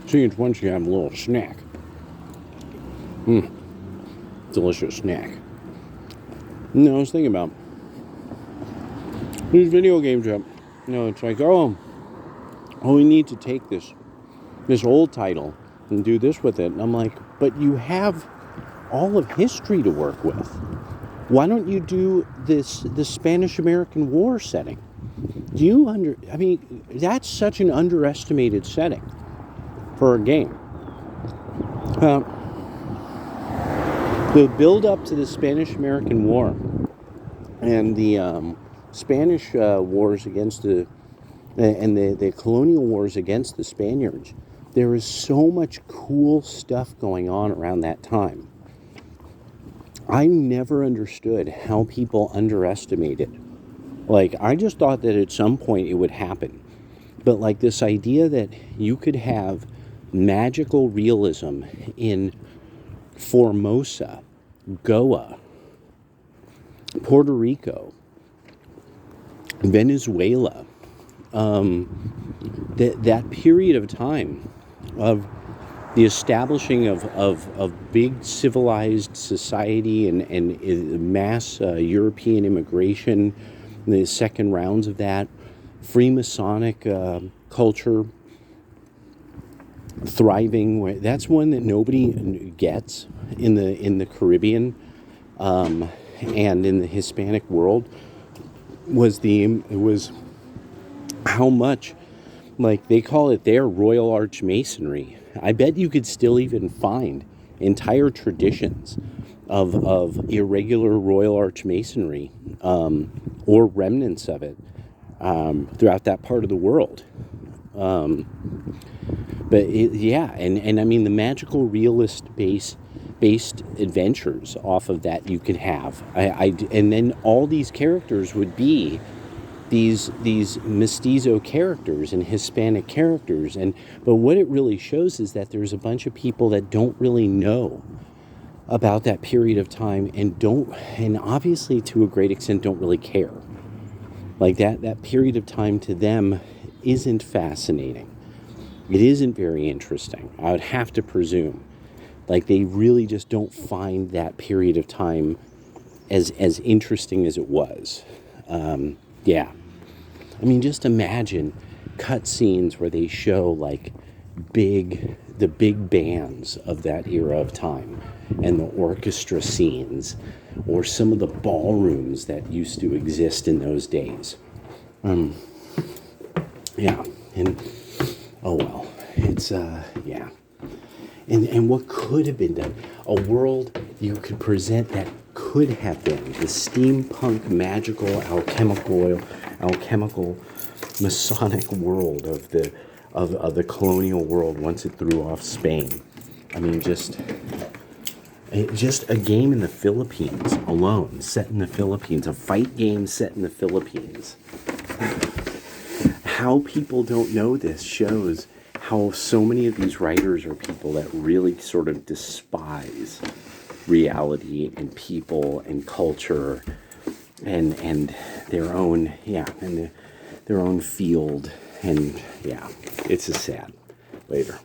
See, it's once you have a little snack. Delicious snack. I was thinking about these video games up. It's like, we need to take this old title and do this with it. And I'm like, but you have all of history to work with. Why don't you do the Spanish-American War setting? That's such an underestimated setting for a game. The build-up to the Spanish-American War and the Spanish wars against the colonial wars against the Spaniards, there is so much cool stuff going on around that time. I never understood how people underestimated. Like, I just thought that at some point it would happen. But, like, this idea that you could have magical realism in Formosa, Goa, Puerto Rico, Venezuela, that period of time of the establishing of big civilized society and mass European immigration, the second rounds of that, Freemasonic culture thriving. That's one that nobody gets in the Caribbean and in the Hispanic world. Was how much, like, they call it their Royal Arch Masonry. I bet you could still even find entire traditions of irregular Royal Arch Masonry or remnants of it throughout that part of the world. And I mean, the magical realist based adventures off of that you could have. And then all these characters would be these mestizo characters and Hispanic characters, but what it really shows is that there's a bunch of people that don't really know about that period of time and obviously to a great extent don't really care. Like that period of time to them isn't fascinating. It isn't very interesting, I would have to presume. Like, they really just don't find that period of time as interesting as it was. I mean, just imagine cutscenes where they show, like, the big bands of that era of time and the orchestra scenes or some of the ballrooms that used to exist in those days. And oh well, it's and what could have been done, a world you could present that could have been the steampunk, magical, alchemical Masonic world of the colonial world once it threw off Spain. I mean, just a game in the Philippines alone, set in the Philippines, a fight game set in the Philippines. How people don't know this shows how so many of these writers are people that really sort of despise reality and people and culture and their own their own field, and it's a sad. Later.